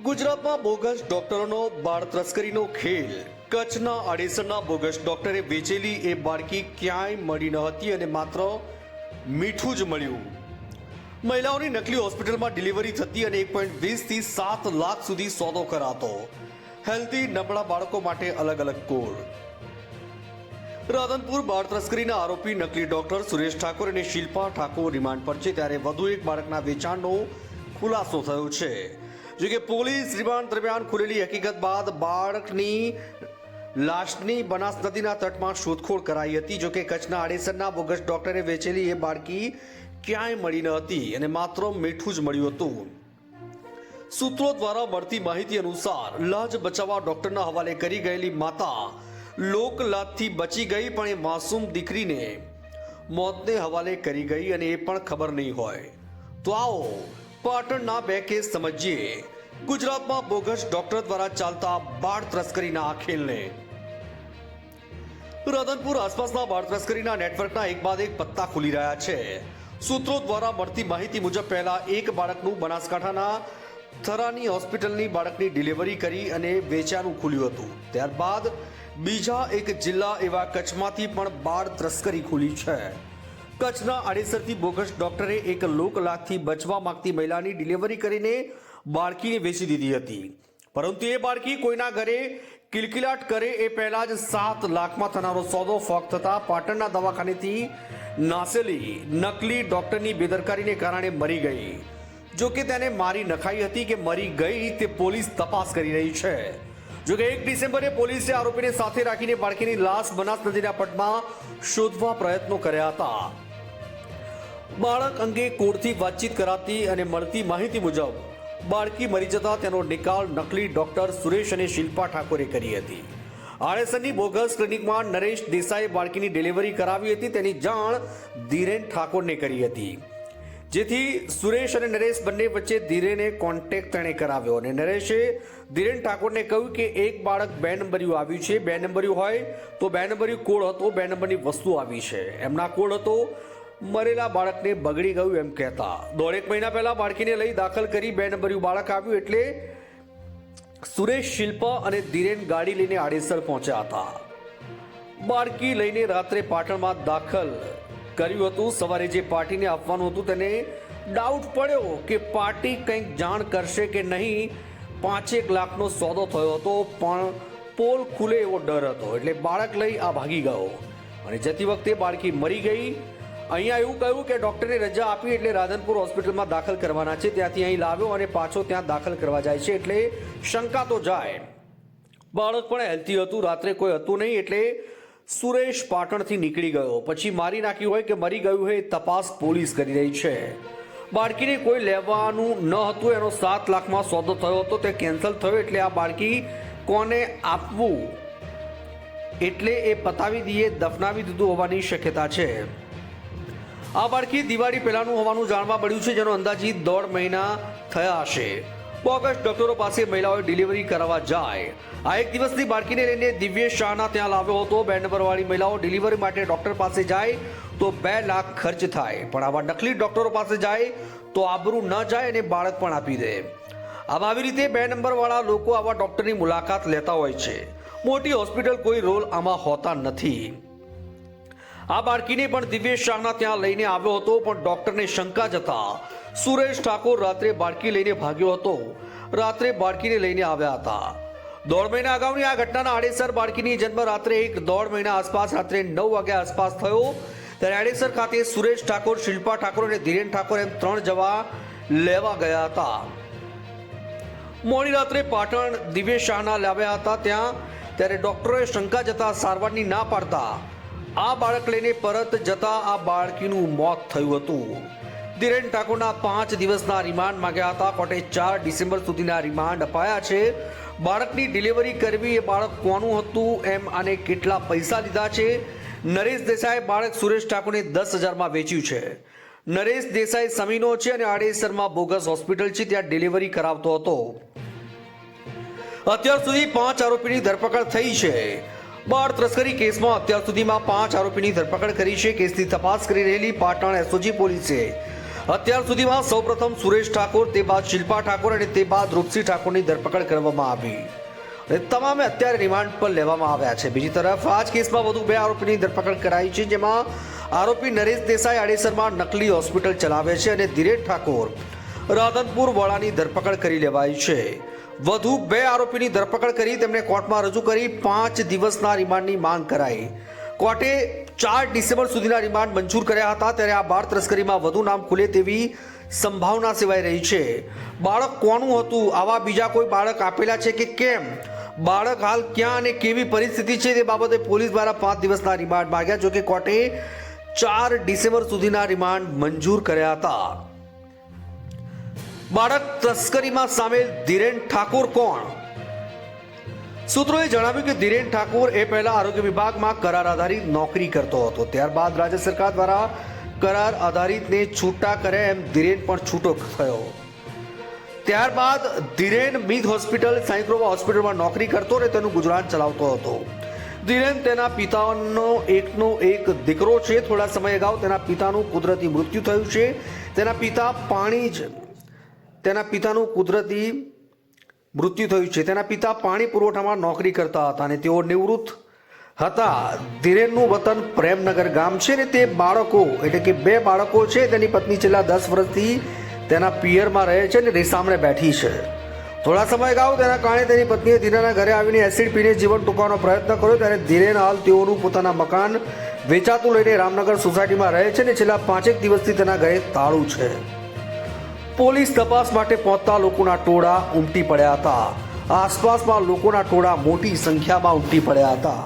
ગુજરાતમાં બોગસ ડોક્ટરોનો બાળ તસ્કરીનો ખેલ। કચ્છના આડેસરના બોગસ ડોક્ટરે વેચેલી એ બાળકી ક્યાંય મળી ન હતી અને માત્ર મીઠું જ મળ્યું। મહિલાઓની નકલી હોસ્પિટલમાં ડિલિવરી થતી અને 1.20 થી 7 લાખ સુધી સોદો કરાતો। હેલ્ધી નબળા બાળકો માટે અલગ અલગ કોડ। રાધનપુર બાળ તસ્કરીના આરોપી નકલી ડોક્ટર સુરેશ ઠાકોર અને શિલ્પા ઠાકોર રિમાન્ડ પર છે, ત્યારે વધુ એક બાળકના વેચાણનો ખુલાસો થયો છે। જો કે પોલીસ રિમાન્ડ દરમિયાન ખુલેલી હકીકત બાદ બાળકની લાશની બનાસ નદીના તટમાં શોધખોળ કરાઈ હતી। જો કે કચ્છના આડેસરના બોગસ ડોક્ટરે વેચેલી એ બાળકી ક્યાંય મળી ન હતી અને માત્ર મીઠું જ મળ્યું હતું। સૂત્રો દ્વારા મળતી માહિતી અનુસાર લાજ બચાવવા ડોક્ટરના હવાલે કરી ગયેલી માતા લોકલાજથી બચી ગઈ, પણ એ માસૂમ દીકરીને મોતને હવાલે કરી ગઈ અને એ પણ ખબર નહીં હોય। તો આવો પાટણના બે કેસ સમજીએ। ગુજરાતમાં બોગસ ડોક્ટર દ્વારા ચાલતા બાળ તસ્કરીના આ ખેલને। રાધનપુર આસપાસના બાળ તસ્કરીના નેટવર્કના એક બાદ એક પત્તા ખુલી રહ્યા છે। સૂત્રો દ્વારા મળતી માહિતી મુજબ પહેલા એક બાળકનું બનાસકાંઠાના થરાની હોસ્પિટલની બાળકની ડિલિવરી કરી અને વેચાણું ખુલ્યું હતું। ત્યારબાદ બીજા એક જિલ્લા એવા કચ્છમાંથી પણ બાળ તસ્કરી ખુલી છે। કચ્છના આડેસરથી બોગસ ડોક્ટરે એક લોકલાજથી બચવા માંગતી મહિલાની ડિલિવરી કરીને બાળકીને વેચી દીધી હતી, પરંતુ એ બાળકી કોઈના ઘરે કિલકિલાટ કરે એ પહેલા જ 7 લાખમાં થનારો સોદો ફોક થતા પાટણના દવાખાનેથી નાસેલી નકલી ડોક્ટરની બેદરકારીને કારણે મરી ગઈ। જો કે તેને મારી નખાઈ હતી કે મરી ગઈ તે પોલીસ તપાસ કરી રહી છે। જો કે 1 ડિસેમ્બરે પોલીસે આરોપીને સાથે રાખીને બાળકીની લાશ બનાસ નદીના પટમાં શોધવા પ્રયત્નો કર્યા હતા। બાળક અંગે કોર્ટથી વાતચીત કરાતી અને મળતી માહિતી મુજબ બાળકી મરી જતા તેનો નિકાલ નકલી ડોક્ટર સુરેશ અને શિલ્પા ઠાકોરે કરી હતી। આડેસરની બોગસ ક્લિનિકમાં નરેશ દેસાઈએ બાળકીની ડિલિવરી કરાવી હતી, તેની જાણ ધીરેન ઠાકોરને કરી હતી, જેથી સુરેશ અને નરેશ બંને વચ્ચે ધીરેને કોન્ટેક્ટ તેણે કરાવ્યો અને નરેશે ધીરેન ઠાકોરને કહ્યું કે એક બાળક 2 નંબરિયું આવ્યું છે। 2 નંબરિયું હોય તો 2 નંબરિયું કોડ હતો, 2 નંબરની વસ્તુ આવી છે। એમના કોડ હતો મરેલા બાળકને બગડી ગયું એમ કહેતા 1.5 મહિના પહેલા બાળકીને લઈ દાખલ કરી 2 નંબરિયું બાળક આવ્યું એટલે સુરેશ, શિલ્પા અને ધીરેન ગાડી લઈને આડેસર પહોંચ્યા હતા। બાળકી લઈને રાત્રે પાટણમાં દાખલ કર્યું હતું। સવારે જે પાર્ટીને આપવાનું હતું તેને ડાઉટ પડ્યો કે પાર્ટી કંઈક જાણ કરશે કે નહીં। 5-1 લાખનો સોદો થયો હતો, પણ પોલ ખુલે એવો ડર હતો એટલે બાળક લઈ આ ભાગી ગયો અને જતી વખતે બાળકી મરી ગઈ। અહીંયા એવું કહ્યું કે ડોક્ટરે રજા આપી એટલે રાધનપુર હોસ્પિટલમાં દાખલ કરવાના છે, ત્યાંથી અહીં લાવ્યો અને પાછો ત્યાં દાખલ કરવા જાય છે એટલે શંકા તો જાય। બાળક પણ હેલ્થી હતું, રાત્રે કોઈ હતું નહીં એટલે સુરેશ પાટણથી નીકળી ગયો। પછી મારી નાખ્યું હોય કે મરી ગયું હોય તપાસ પોલીસ કરી રહી છે। બાળકીને કોઈ લેવાનું ન હતું, એનો 7 લાખમાં સોદો થયો હતો, તે કેન્સલ થયો એટલે આ બાળકી કોને આપવું એટલે એ પતાવી દઈએ દફનાવી દીધું હોવાની શક્યતા છે। આ બાળકી દિવાળી પહેલાનું હોવાનું જાણવા મળ્યું છે, જેનો અંદાજિત 1.5 મહિના થયા હશે। બોગસ ડોક્ટરો પાસે મહિલાઓએ ડિલિવરી કરાવવા જાય। આ એક દિવસની બાળકીને લઈને દિવ્ય શાહના ત્યાં લાવ્યો હતો। 2 નંબરવાળી મહિલાઓ ડિલિવરી માટે ડોક્ટર પાસે જાય તો 2 લાખ ખર્ચ થાય, પણ આવા નકલી ડોક્ટરો પાસે જાય તો આબરૂ ન જાય અને બાળક પણ આપી દે। આમ આવી રીતે 2 નંબરવાળા લોકો આવા ડોક્ટરની મુલાકાત લેતા હોય છે। મોટી હોસ્પિટલ કોઈ રોલ આમાં હોતા નથી। આ બાળકીને પણ દિવ્ય શાહના ત્યાં લઈને આવ્યો હતો, પણ ડોક્ટરને શંકા જતા સુરેશ ઠાકોર રાત્રે બાળકી લઈને ભાગ્યો હતો। રાત્રે બાળકીને લઈને આવ્યા હતા। 1.5 મહિના અગાઉની આ ઘટનાના આડેસર બાળકીની જન્મ રાત્રે 1.5 મહિના આસપાસ રાત્રે 9 વાગ્યા આસપાસ થયો, ત્યારે આડેસર ખાતે સુરેશ ઠાકોર, શિલ્પા ઠાકોર અને ધીરેન ઠાકોર એમ 3 જવા લેવા ગયા હતા। મોડી રાત્રે પાટણ દિવ્ય શાહના લાવ્યા હતા ત્યારે ડોક્ટરોએ શંકા જતા સારવારની ના પાડતા આ બાળક લઈને પરત જતા આ બાળકીનું મોત થયું હતું। ધીરેન ઠાકોરના 5 દિવસના રિમાન્ડ માંગ્યા હતા। કોર્ટે 4 ડિસેમ્બર સુધીના રિમાન્ડ અપાયા છે। બાળકની ડિલિવરી કરવી એ બાળક કોનું હતું એમ અને કેટલા પૈસા લીધા છે। નરેશ દેસાઈએ બાળક સુરેશ ઠાકોરને 10,000માં વેચ્યું છે। નરેશ દેસાઈ સમીનો છે અને આડેસરમાં બોગસ હોસ્પિટલ છે, ત્યાં ડિલિવરી કરાવતો હતો। અત્યાર સુધી 5 આરોપીની ધરપકડ થઈ છે। બાળ તસ્કરી કેસમાં અત્યાર સુધીમાં 5 આરોપીની ધરપકડ કરી છે। કેસની તપાસ કરી રહેલી પાટણ એસઓજી પોલીસે અત્યાર સુધીમાં સૌપ્રથમ સુરેશ ઠાકોર, તે બાદ શિલ્પા ઠાકોર અને તે બાદ રૂપસી ઠાકોરની ધરપકડ કરવામાં આવી અને તમામે અત્યારે રિમાન્ડ પર લેવામાં આવ્યા છે. બીજી તરફ આ જ કેસમાં વધુ 2 આરોપીની ધરપકડ કરાઈ છે, જેમાં આરોપી નરેશ દેસાઈ આડેસરમાં નકલી હોસ્પિટલ ચલાવે છે અને ધીરેન ઠાકોર રાધનપુર વાળાની ધરપકડ કરી લેવાઈ છે. વધુ 2 આરોપીની ધરપકડ કરી તેમને કોર્ટમાં રજૂ કરી 5 દિવસના રિમાન્ડની માંગ કરાઈ. કોર્ટે 4 ડિસેમ્બર સુધીના રિમાન્ડ મંજૂર કર્યા હતા. ત્યારે આ બાળ તસ્કરીમાં વધુ નામ ખુલે તેવી સંભાવના સેવાઈ રહી છે. બાળક કોનું હતું? આવા બીજા કોઈ બાળક આપેલા છે કે કેમ? બાળક હાલ ક્યાં અને કેવી પરિસ્થિતિ છે તે બાબતે પોલીસ દ્વારા 5 દિવસના રિમાન્ડ માંગ્યા. જોકે કોર્ટે 4 ડિસેમ્બર સુધીના રિમાન્ડ મંજૂર કર્યા હતા. બાળક તસ્કરીમાં સામેલ ધીરેન ઠાકોર કોણ? સૂત્રોએ જણાવ્યું કે ધીરેન ઠાકોર એ પહેલા આરોગ્ય વિભાગમાં કરાર આધારિત નોકરી કરતો હતો. ત્યારબાદ રાજ્ય સરકાર દ્વારા કરાર આધારિતને છૂટા કરે એમ ધીરેન પણ છૂટો થયો. ત્યારબાદ ધીરેન મિત હોસ્પિટલ, સાંઈપ્રભા હોસ્પિટલમાં નોકરી કરતો અને તેનું ગુજરાન ચલાવતો હતો. ધીરેન તેના પિતાનો એકનો એક દીકરો છે. થોડા સમય અગાઉ તેના પિતાનું કુદરતી મૃત્યુ થયું છે. તેના પિતાનું કુદરતી મૃત્યુ થયું છે. તેના પિતા પાણી પુરવઠામાં નોકરી કરતા હતા અને તેઓ નિવૃત્ત હતા. ધીરેનનું વતન પ્રેમનગર ગામ છે અને તે બાળકો એટલે કે 2 બાળકો છે. તેની પત્ની છેલ્લા 10 વર્ષથી તેના પિયરમાં રહે છે અને રીસામણે બેઠી છે. થોડા સમય અગાઉ તેના કારણે તેની પત્નીએ ધીરેનના ઘરે આવીને એસિડ પીને જીવન ટૂંકાવવાનો પ્રયત્ન કર્યો. ત્યારે ધીરેન હાલ તેઓનું પોતાના મકાન વેચાતું લઈને રામનગર સોસાયટીમાં રહે છે અને છેલ્લા 5 દિવસથી તેના ઘરે તાળું છે. પોલીસ તપાસ માટે પહોંચતા લોકોના ટોળા ઉમટી પડ્યા હતા. આસપાસમાં લોકોના ટોળા મોટી સંખ્યામાં ઉમટી પડ્યા હતા.